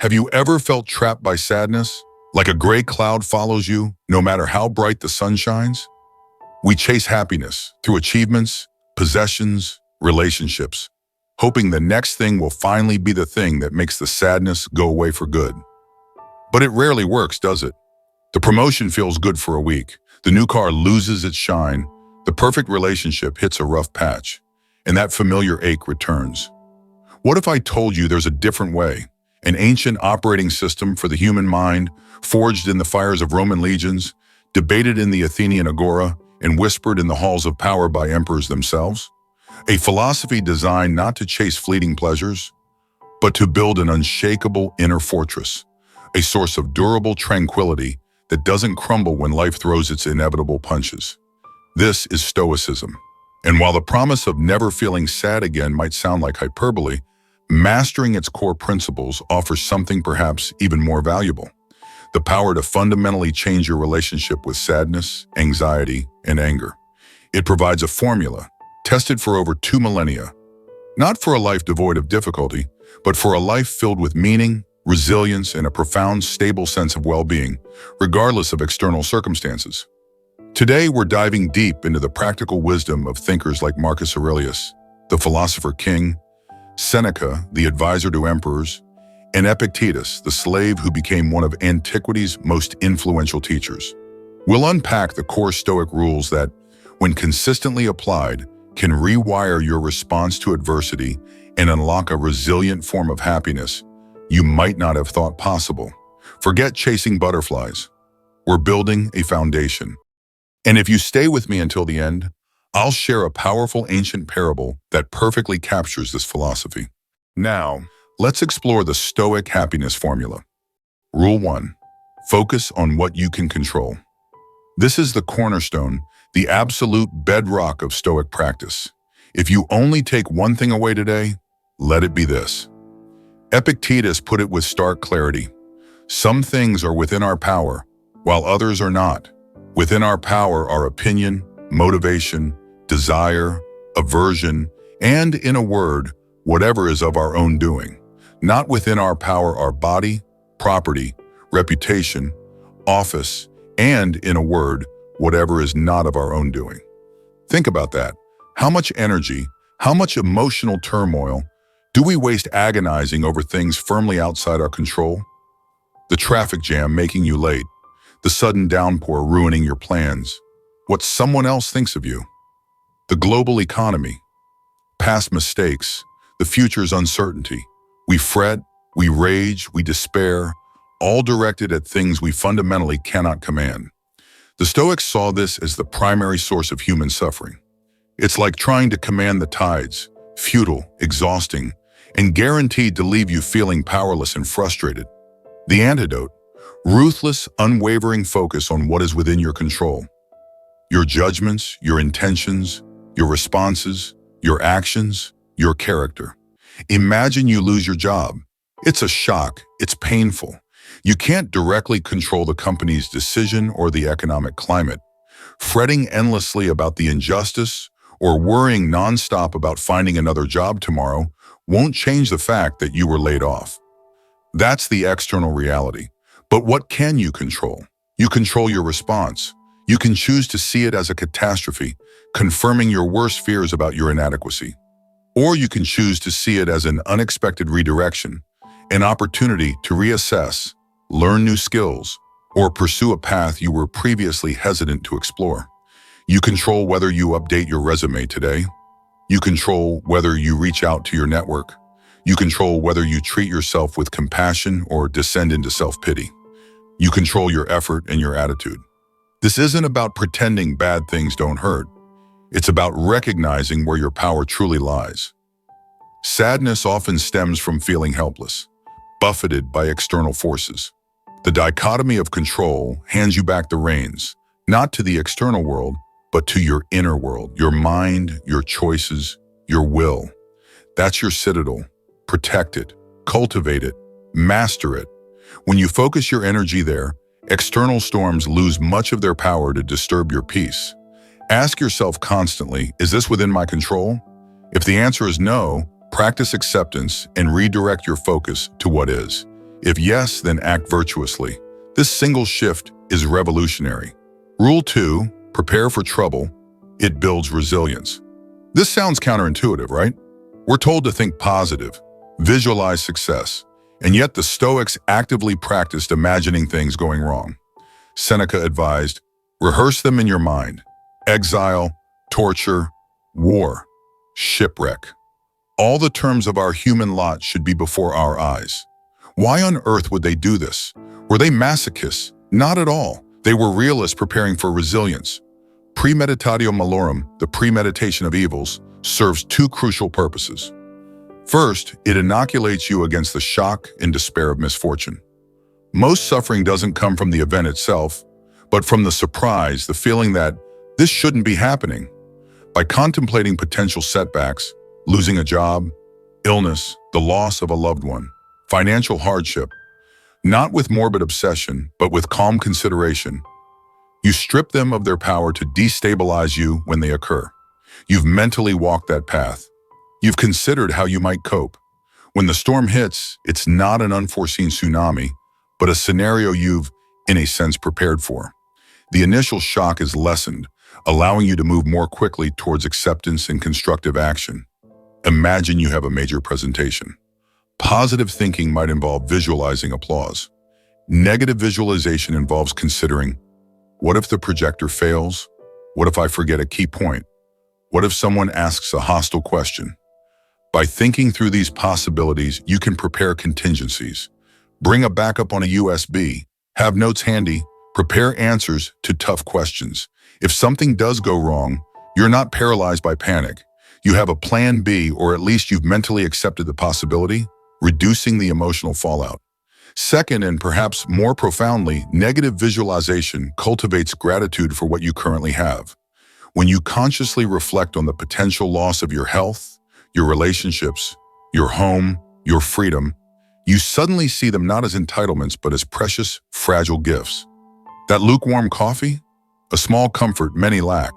Have you ever felt trapped by sadness? Like a gray cloud follows you, no matter how bright the sun shines? We chase happiness through achievements, possessions, relationships, hoping the next thing will finally be the thing that makes the sadness go away for good. But it rarely works, does it? The promotion feels good for a week. The new car loses its shine. The perfect relationship hits a rough patch, and that familiar ache returns. What if I told you there's a different way? An ancient operating system for the human mind, forged in the fires of Roman legions, debated in the Athenian agora, and whispered in the halls of power by emperors themselves? A philosophy designed not to chase fleeting pleasures, but to build an unshakable inner fortress, a source of durable tranquility that doesn't crumble when life throws its inevitable punches. This is Stoicism. And while the promise of never feeling sad again might sound like hyperbole, mastering its core principles offers something perhaps even more valuable: the power to fundamentally change your relationship with sadness, anxiety, and anger. It provides a formula, tested for over 2 millennia, not for a life devoid of difficulty, but for a life filled with meaning, resilience, and a profound, stable sense of well-being, regardless of external circumstances. Today, we're diving deep into the practical wisdom of thinkers like Marcus Aurelius, the philosopher king, Seneca, the advisor to emperors, and Epictetus, the slave who became one of antiquity's most influential teachers. We'll unpack the core Stoic rules that, when consistently applied, can rewire your response to adversity and unlock a resilient form of happiness you might not have thought possible. Forget chasing butterflies. We're building a foundation. And if you stay with me until the end, I'll share a powerful ancient parable that perfectly captures this philosophy. Now, let's explore the Stoic happiness formula. Rule 1. Focus on what you can control. This is the cornerstone, the absolute bedrock of Stoic practice. If you only take one thing away today, let it be this. Epictetus put it with stark clarity. Some things are within our power, while others are not. Within our power are opinion, motivation, desire, aversion, and, in a word, whatever is of our own doing. Not within our power are body, property, reputation, office, and, in a word, whatever is not of our own doing. Think about that. How much energy, how much emotional turmoil do we waste agonizing over things firmly outside our control? The traffic jam making you late, the sudden downpour ruining your plans, what someone else thinks of you. The global economy, past mistakes, the future's uncertainty. We fret, we rage, we despair, all directed at things we fundamentally cannot command. The Stoics saw this as the primary source of human suffering. It's like trying to command the tides, futile, exhausting, and guaranteed to leave you feeling powerless and frustrated. The antidote: ruthless, unwavering focus on what is within your control. Your judgments, your intentions, your responses, your actions, your character. Imagine you lose your job. It's a shock, it's painful. You can't directly control the company's decision or the economic climate. Fretting endlessly about the injustice or worrying nonstop about finding another job tomorrow won't change the fact that you were laid off. That's the external reality. But what can you control? You control your response. You can choose to see it as a catastrophe, confirming your worst fears about your inadequacy. Or you can choose to see it as an unexpected redirection, an opportunity to reassess, learn new skills, or pursue a path you were previously hesitant to explore. You control whether you update your resume today. You control whether you reach out to your network. You control whether you treat yourself with compassion or descend into self-pity. You control your effort and your attitude. This isn't about pretending bad things don't hurt. It's about recognizing where your power truly lies. Sadness often stems from feeling helpless, buffeted by external forces. The dichotomy of control hands you back the reins, not to the external world, but to your inner world, your mind, your choices, your will. That's your citadel. Protect it, cultivate it, master it. When you focus your energy there, external storms lose much of their power to disturb your peace. Ask yourself constantly, is this within my control? If the answer is no, practice acceptance and redirect your focus to what is. If yes, then act virtuously. This single shift is revolutionary. Rule 2, prepare for trouble. It builds resilience. This sounds counterintuitive, right? We're told to think positive, visualize success, and yet the Stoics actively practiced imagining things going wrong. Seneca advised, rehearse them in your mind. Exile, torture, war, shipwreck. All the terms of our human lot should be before our eyes. Why on earth would they do this? Were they masochists? Not at all. They were realists preparing for resilience. Premeditatio malorum, the premeditation of evils, serves two crucial purposes. First, it inoculates you against the shock and despair of misfortune. Most suffering doesn't come from the event itself, but from the surprise, the feeling that this shouldn't be happening. By contemplating potential setbacks, losing a job, illness, the loss of a loved one, financial hardship, not with morbid obsession, but with calm consideration, you strip them of their power to destabilize you when they occur. You've mentally walked that path. You've considered how you might cope. When the storm hits, it's not an unforeseen tsunami, but a scenario you've, in a sense, prepared for. The initial shock is lessened, allowing you to move more quickly towards acceptance and constructive action. Imagine you have a major presentation. Positive thinking might involve visualizing applause. Negative visualization involves considering, what if the projector fails? What if I forget a key point? What if someone asks a hostile question? By thinking through these possibilities, you can prepare contingencies. Bring a backup on a USB. Have notes handy. Prepare answers to tough questions. If something does go wrong, you're not paralyzed by panic. You have a plan B, or at least you've mentally accepted the possibility, reducing the emotional fallout. Second, and perhaps more profoundly, negative visualization cultivates gratitude for what you currently have. When you consciously reflect on the potential loss of your health, your relationships, your home, your freedom, you suddenly see them not as entitlements but as precious, fragile gifts. That lukewarm coffee? A small comfort many lack.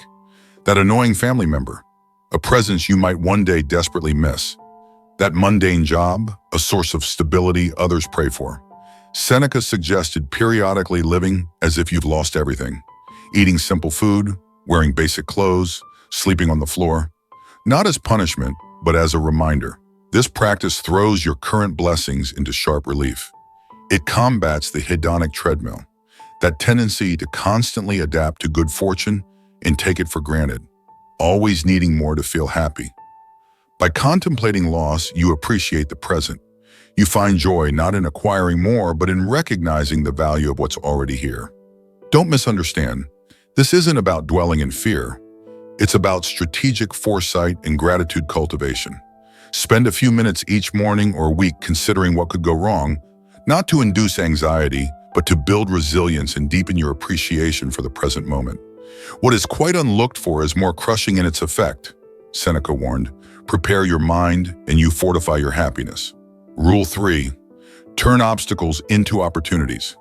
That annoying family member? A presence you might one day desperately miss. That mundane job? A source of stability others pray for. Seneca suggested periodically living as if you've lost everything. Eating simple food, wearing basic clothes, sleeping on the floor. Not as punishment, but as a reminder. This practice throws your current blessings into sharp relief. It combats the hedonic treadmill, that tendency to constantly adapt to good fortune and take it for granted, always needing more to feel happy. By contemplating loss, you appreciate the present. You find joy not in acquiring more, but in recognizing the value of what's already here. Don't misunderstand. This isn't about dwelling in fear. It's about strategic foresight and gratitude cultivation. Spend a few minutes each morning or week considering what could go wrong, not to induce anxiety, but to build resilience and deepen your appreciation for the present moment. What is quite unlooked for is more crushing in its effect, Seneca warned. Prepare your mind and you fortify your happiness. Rule 3, turn obstacles into opportunities.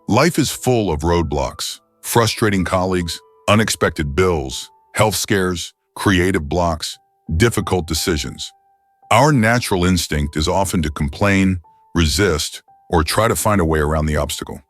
Life is full of roadblocks, frustrating colleagues, unexpected bills, health scares, creative blocks, difficult decisions. Our natural instinct is often to complain, resist, or try to find a way around the obstacle.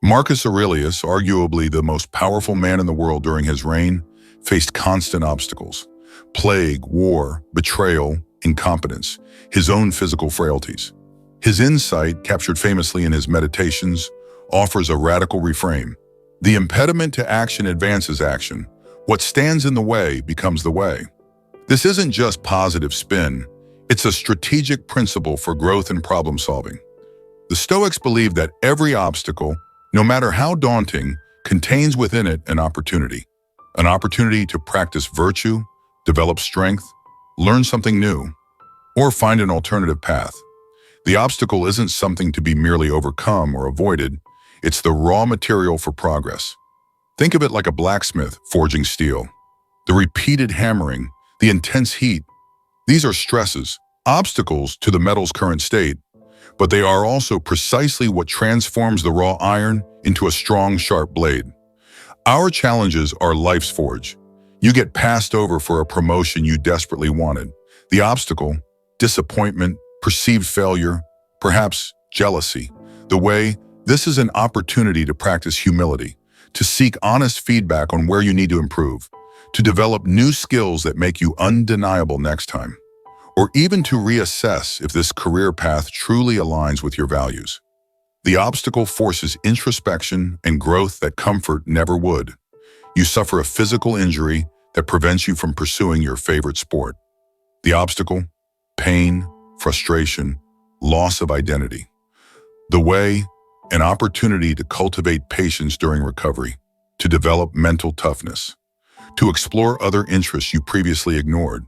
Marcus Aurelius, arguably the most powerful man in the world during his reign, faced constant obstacles: plague, war, betrayal, incompetence, his own physical frailties. His insight, captured famously in his Meditations, offers a radical reframe. The impediment to action advances action. What stands in the way becomes the way. This isn't just positive spin, it's a strategic principle for growth and problem solving. The Stoics believed that every obstacle, no matter how daunting, contains within it an opportunity to practice virtue, develop strength, learn something new, or find an alternative path. The obstacle isn't something to be merely overcome or avoided, it's the raw material for progress. Think of it like a blacksmith forging steel. The repeated hammering, the intense heat, these are stresses, obstacles to the metal's current state, but they are also precisely what transforms the raw iron into a strong, sharp blade. Our challenges are life's forge. You get passed over for a promotion you desperately wanted. The obstacle, disappointment, perceived failure, perhaps jealousy. The way, this is an opportunity to practice humility, to seek honest feedback on where you need to improve, to develop new skills that make you undeniable next time, or even to reassess if this career path truly aligns with your values. The obstacle forces introspection and growth that comfort never would. You suffer a physical injury that prevents you from pursuing your favorite sport. The obstacle, pain, frustration, loss of identity. The way, an opportunity to cultivate patience during recovery, to develop mental toughness, to explore other interests you previously ignored,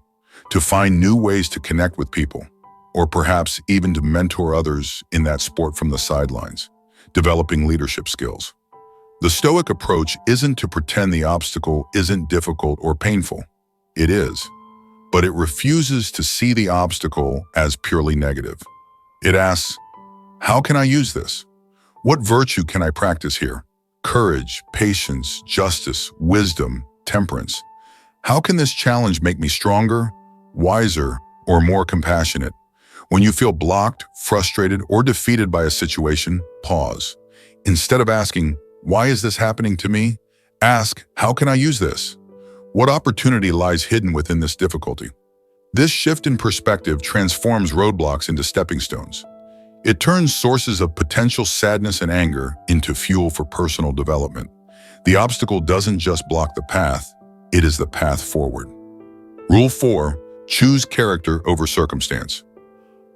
to find new ways to connect with people, or perhaps even to mentor others in that sport from the sidelines, developing leadership skills. The Stoic approach isn't to pretend the obstacle isn't difficult or painful. It is, but it refuses to see the obstacle as purely negative. It asks, how can I use this? What virtue can I practice here? Courage, patience, justice, wisdom, temperance. How can this challenge make me stronger, wiser, or more compassionate? When you feel blocked, frustrated, or defeated by a situation, pause. Instead of asking, why is this happening to me? Ask, how can I use this? What opportunity lies hidden within this difficulty? This shift in perspective transforms roadblocks into stepping stones. It turns sources of potential sadness and anger into fuel for personal development. The obstacle doesn't just block the path, it is the path forward. Rule 4, choose character over circumstance.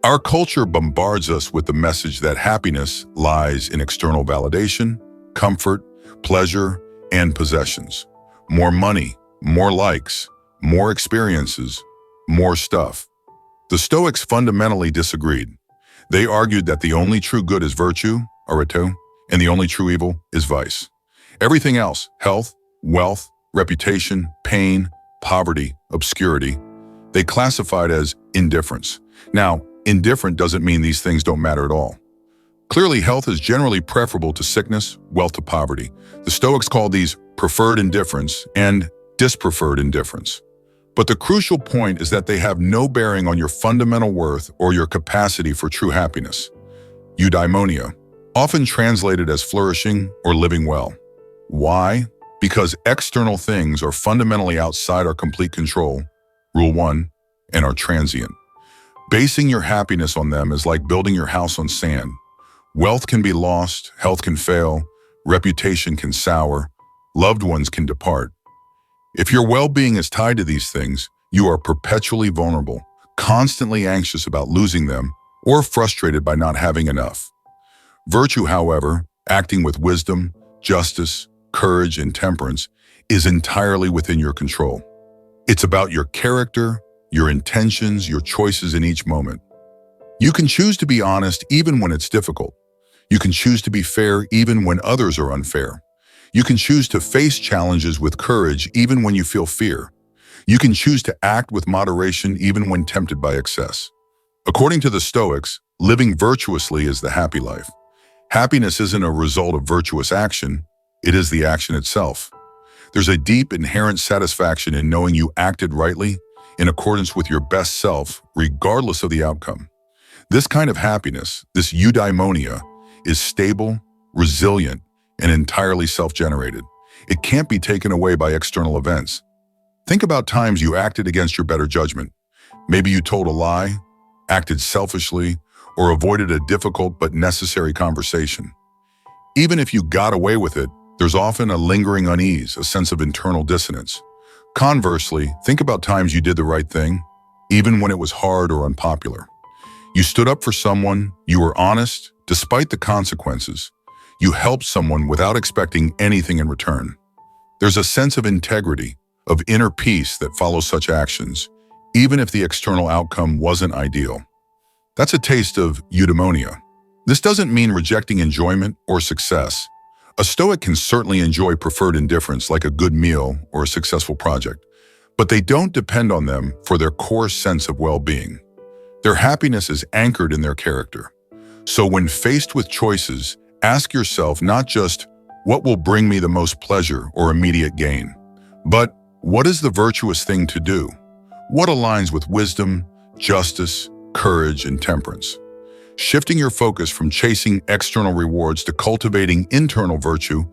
Our culture bombards us with the message that happiness lies in external validation, comfort, pleasure, and possessions. More money, more likes, more experiences, more stuff. The Stoics fundamentally disagreed. They argued that the only true good is virtue, arete, and the only true evil is vice. Everything else, health, wealth, reputation, pain, poverty, obscurity, they classified as indifference. Now, indifferent doesn't mean these things don't matter at all. Clearly, health is generally preferable to sickness, wealth to poverty. The Stoics call these preferred indifference and dispreferred indifference. But the crucial point is that they have no bearing on your fundamental worth or your capacity for true happiness. Eudaimonia, often translated as flourishing or living well. Why? Because external things are fundamentally outside our complete control, Rule 1, and are transient. Basing your happiness on them is like building your house on sand. Wealth can be lost, health can fail, reputation can sour, loved ones can depart. If your well-being is tied to these things, you are perpetually vulnerable, constantly anxious about losing them, or frustrated by not having enough. Virtue, however, acting with wisdom, justice, courage, and temperance, is entirely within your control. It's about your character, your intentions, your choices in each moment. You can choose to be honest even when it's difficult. You can choose to be fair even when others are unfair. You can choose to face challenges with courage even when you feel fear. You can choose to act with moderation even when tempted by excess. According to the Stoics, living virtuously is the happy life. Happiness isn't a result of virtuous action, it is the action itself. There's a deep inherent satisfaction in knowing you acted rightly, in accordance with your best self, regardless of the outcome. This kind of happiness, this eudaimonia, is stable, resilient, and entirely self-generated. It can't be taken away by external events. Think about times you acted against your better judgment. Maybe you told a lie, acted selfishly, or avoided a difficult but necessary conversation. Even if you got away with it, there's often a lingering unease, a sense of internal dissonance. Conversely, think about times you did the right thing, even when it was hard or unpopular. You stood up for someone, you were honest, despite the consequences. You helped someone without expecting anything in return. There's a sense of integrity, of inner peace that follows such actions, even if the external outcome wasn't ideal. That's a taste of eudaimonia. This doesn't mean rejecting enjoyment or success. A Stoic can certainly enjoy preferred indifference like a good meal or a successful project, but they don't depend on them for their core sense of well-being. Their happiness is anchored in their character. So when faced with choices, ask yourself not just, what will bring me the most pleasure or immediate gain, but what is the virtuous thing to do? What aligns with wisdom, justice, courage, and temperance? Shifting your focus from chasing external rewards to cultivating internal virtue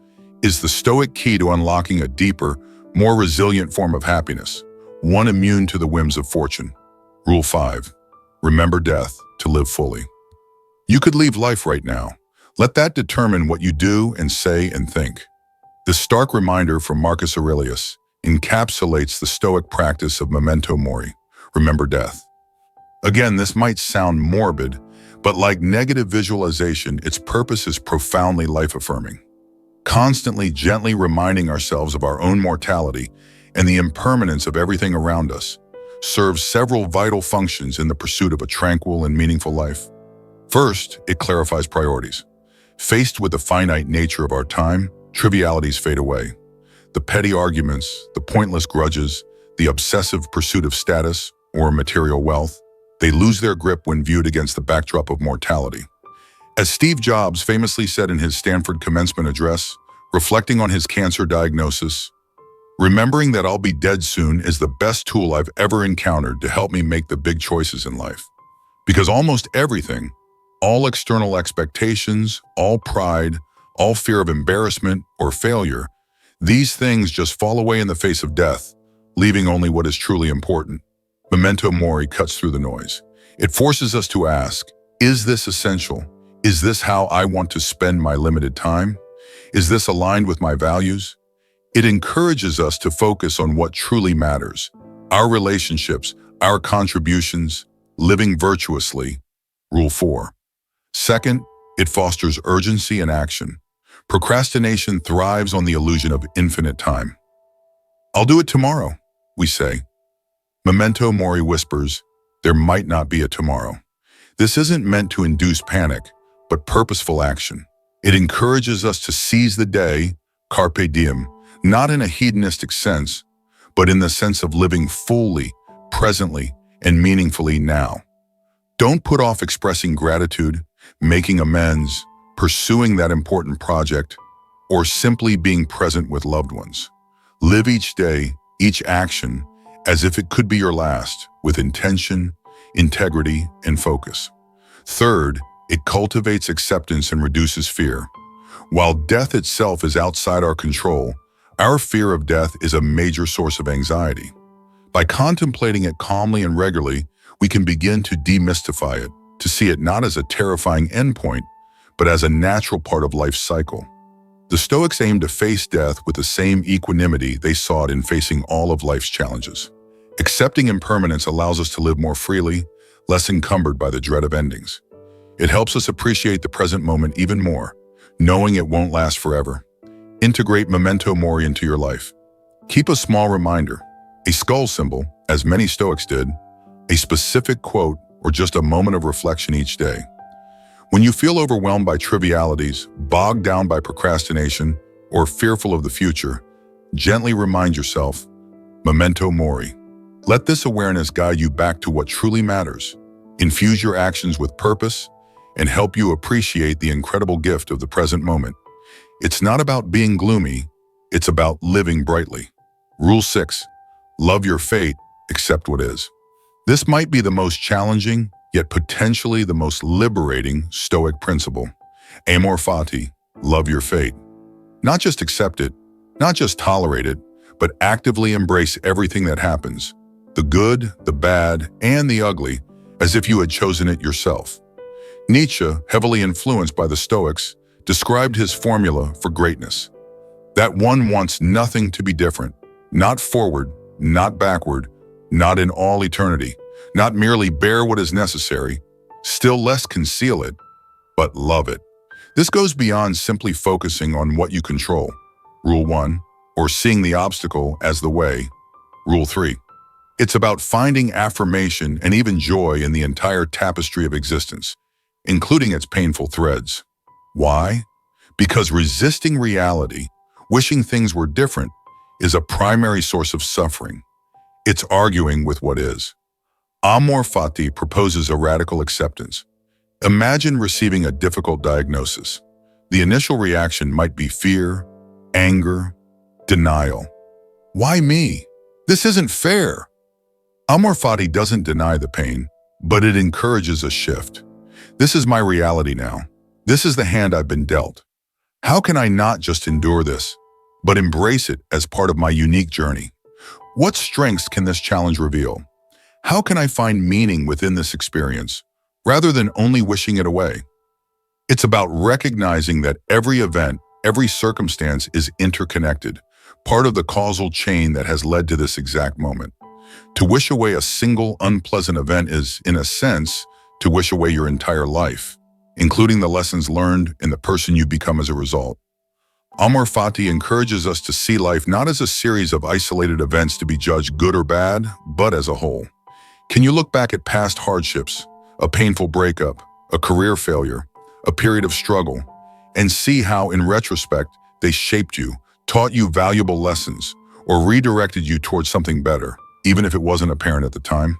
is the Stoic key to unlocking a deeper, more resilient form of happiness, one immune to the whims of fortune. Rule 5. Remember death to live fully. You could leave life right now. Let that determine what you do and say and think. This stark reminder from Marcus Aurelius encapsulates the Stoic practice of memento mori, remember death. Again, this might sound morbid, but like negative visualization, its purpose is profoundly life-affirming. Constantly gently reminding ourselves of our own mortality and the impermanence of everything around us serves several vital functions in the pursuit of a tranquil and meaningful life. First, it clarifies priorities. Faced with the finite nature of our time, trivialities fade away. The petty arguments, the pointless grudges, the obsessive pursuit of status or material wealth, they lose their grip when viewed against the backdrop of mortality. As Steve Jobs famously said in his Stanford commencement address, reflecting on his cancer diagnosis, "Remembering that I'll be dead soon is the best tool I've ever encountered to help me make the big choices in life. Because almost everything, all external expectations, all pride, all fear of embarrassment or failure, these things just fall away in the face of death, leaving only what is truly important." Memento mori cuts through the noise. It forces us to ask, is this essential? Is this how I want to spend my limited time? Is this aligned with my values? It encourages us to focus on what truly matters, our relationships, our contributions, living virtuously. Rule 4. Second, it fosters urgency and action. Procrastination thrives on the illusion of infinite time. "I'll do it tomorrow," we say. Memento mori whispers, there might not be a tomorrow. This isn't meant to induce panic, but purposeful action. It encourages us to seize the day, carpe diem, not in a hedonistic sense, but in the sense of living fully, presently, and meaningfully now. Don't put off expressing gratitude, making amends, pursuing that important project, or simply being present with loved ones. Live each day, each action, as if it could be your last, with intention, integrity, and focus. Third, it cultivates acceptance and reduces fear. While death itself is outside our control, our fear of death is a major source of anxiety. By contemplating it calmly and regularly, we can begin to demystify it, to see it not as a terrifying endpoint, but as a natural part of life's cycle. The Stoics aim to face death with the same equanimity they sought in facing all of life's challenges. Accepting impermanence allows us to live more freely, less encumbered by the dread of endings. It helps us appreciate the present moment even more, knowing it won't last forever. Integrate memento mori into your life. Keep a small reminder, a skull symbol, as many Stoics did, a specific quote, or just a moment of reflection each day. When you feel overwhelmed by trivialities, bogged down by procrastination, or fearful of the future, gently remind yourself, memento mori. Let this awareness guide you back to what truly matters, infuse your actions with purpose, and help you appreciate the incredible gift of the present moment. It's not about being gloomy, it's about living brightly. Rule 6. Love your fate, accept what is. This might be the most challenging, yet potentially the most liberating Stoic principle. Amor fati, love your fate. Not just accept it, not just tolerate it, but actively embrace everything that happens, the good, the bad, and the ugly, as if you had chosen it yourself. Nietzsche, heavily influenced by the Stoics, described his formula for greatness. That one wants nothing to be different, not forward, not backward, not in all eternity, not merely bear what is necessary, still less conceal it, but love it. This goes beyond simply focusing on what you control, Rule 1, or seeing the obstacle as the way, Rule 3. It's about finding affirmation and even joy in the entire tapestry of existence, including its painful threads. Why? Because resisting reality, wishing things were different, is a primary source of suffering. It's arguing with what is. Amor fati proposes a radical acceptance. Imagine receiving a difficult diagnosis. The initial reaction might be fear, anger, denial. Why me? This isn't fair. Amor fati doesn't deny the pain, but it encourages a shift. This is my reality now. This is the hand I've been dealt. How can I not just endure this, but embrace it as part of my unique journey? What strengths can this challenge reveal? How can I find meaning within this experience, rather than only wishing it away? It's about recognizing that every event, every circumstance is interconnected, part of the causal chain that has led to this exact moment. To wish away a single unpleasant event is, in a sense, to wish away your entire life, including the lessons learned and the person you become as a result. Amor Fati encourages us to see life not as a series of isolated events to be judged good or bad, but as a whole. Can you look back at past hardships, a painful breakup, a career failure, a period of struggle, and see how, in retrospect, they shaped you, taught you valuable lessons, or redirected you towards something better, even if it wasn't apparent at the time?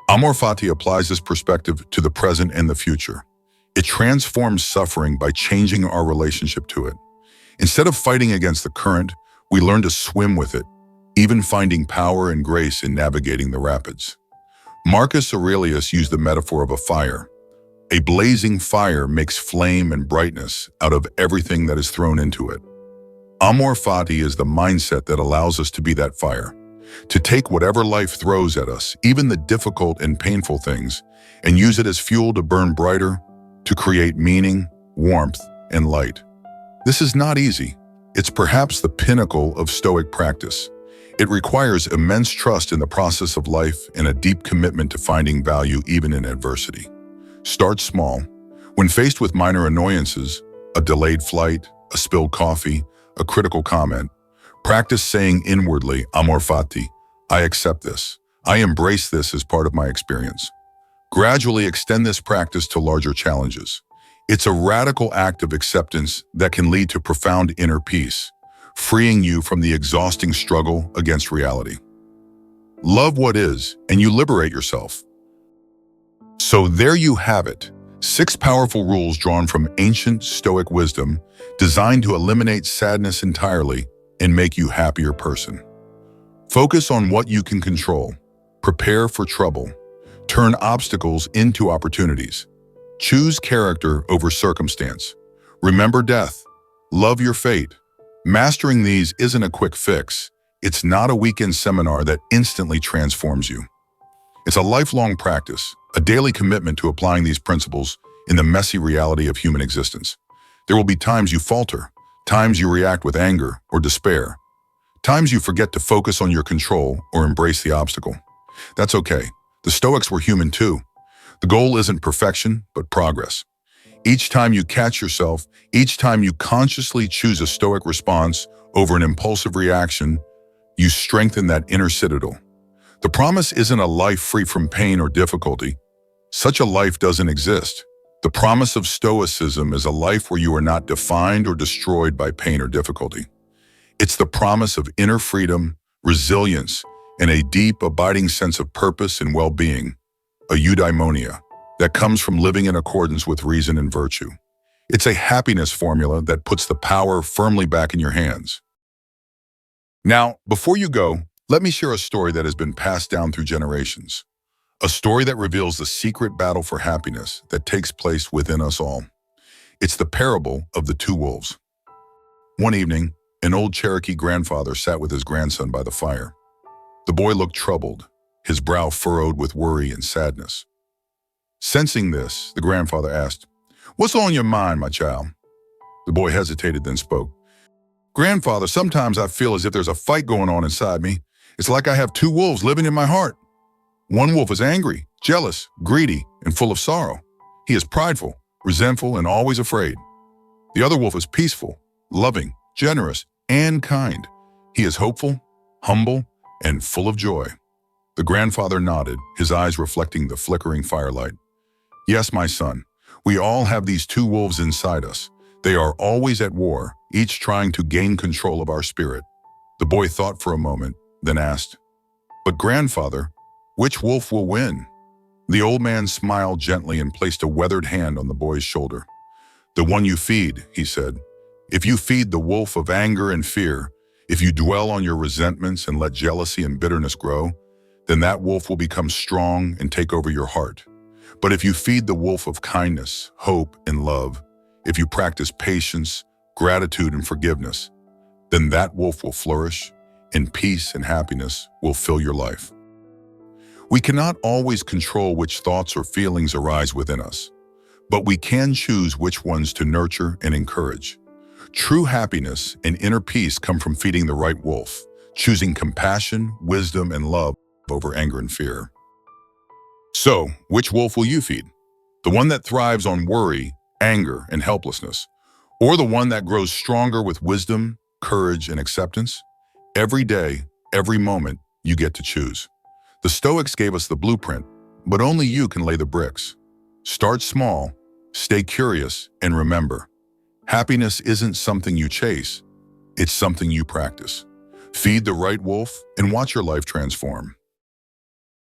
Amor Fati applies this perspective to the present and the future. It transforms suffering by changing our relationship to it. Instead of fighting against the current, we learn to swim with it, even finding power and grace in navigating the rapids. Marcus Aurelius used the metaphor of a fire. A blazing fire makes flame and brightness out of everything that is thrown into it. Amor Fati is the mindset that allows us to be that fire, to take whatever life throws at us, even the difficult and painful things, and use it as fuel to burn brighter, to create meaning, warmth, and light. This is not easy. It's perhaps the pinnacle of Stoic practice. It requires immense trust in the process of life and a deep commitment to finding value even in adversity. Start small. When faced with minor annoyances, a delayed flight, a spilled coffee, a critical comment, practice saying inwardly, Amor Fati, I accept this. I embrace this as part of my experience. Gradually extend this practice to larger challenges. It's a radical act of acceptance that can lead to profound inner peace, freeing you from the exhausting struggle against reality. Love what is, and you liberate yourself. So there you have it, 6 powerful rules drawn from ancient Stoic wisdom designed to eliminate sadness entirely and make you a happier person. Focus on what you can control. Prepare for trouble. Turn obstacles into opportunities. Choose character over circumstance. Remember death. Love your fate. Mastering these isn't a quick fix. It's not a weekend seminar that instantly transforms you. It's a lifelong practice, a daily commitment to applying these principles in the messy reality of human existence. There will be times you falter, times you react with anger or despair, times you forget to focus on your control or embrace the obstacle. That's okay. The Stoics were human too. The goal isn't perfection, but progress. Each time you catch yourself, each time you consciously choose a Stoic response over an impulsive reaction, you strengthen that inner citadel. The promise isn't a life free from pain or difficulty. Such a life doesn't exist. The promise of Stoicism is a life where you are not defined or destroyed by pain or difficulty. It's the promise of inner freedom, resilience, and a deep, abiding sense of purpose and well-being, a eudaimonia, that comes from living in accordance with reason and virtue. It's a happiness formula that puts the power firmly back in your hands. Now, before you go, let me share a story that has been passed down through generations. A story that reveals the secret battle for happiness that takes place within us all. It's the parable of the 2 wolves. One evening, an old Cherokee grandfather sat with his grandson by the fire. The boy looked troubled, his brow furrowed with worry and sadness. Sensing this, the grandfather asked, "What's on your mind, my child?" The boy hesitated, then spoke. "Grandfather, sometimes I feel as if there's a fight going on inside me. It's like I have 2 wolves living in my heart. One wolf is angry, jealous, greedy, and full of sorrow. He is prideful, resentful, and always afraid. The other wolf is peaceful, loving, generous, and kind. He is hopeful, humble, and full of joy." The grandfather nodded, his eyes reflecting the flickering firelight. "Yes, my son, we all have these 2 wolves inside us. They are always at war, each trying to gain control of our spirit." The boy thought for a moment, then asked, "But grandfather, which wolf will win?" The old man smiled gently and placed a weathered hand on the boy's shoulder. "The one you feed," he said. "If you feed the wolf of anger and fear, if you dwell on your resentments and let jealousy and bitterness grow, then that wolf will become strong and take over your heart. But if you feed the wolf of kindness, hope, and love, if you practice patience, gratitude, and forgiveness, then that wolf will flourish, and peace and happiness will fill your life. We cannot always control which thoughts or feelings arise within us, but we can choose which ones to nurture and encourage. True happiness and inner peace come from feeding the right wolf, choosing compassion, wisdom, and love over anger and fear. So, which wolf will you feed? The one that thrives on worry, anger, and helplessness, or the one that grows stronger with wisdom, courage, and acceptance? Every day, every moment, you get to choose. The Stoics gave us the blueprint, but only you can lay the bricks. Start small, stay curious, and remember, happiness isn't something you chase, it's something you practice. Feed the right wolf and watch your life transform.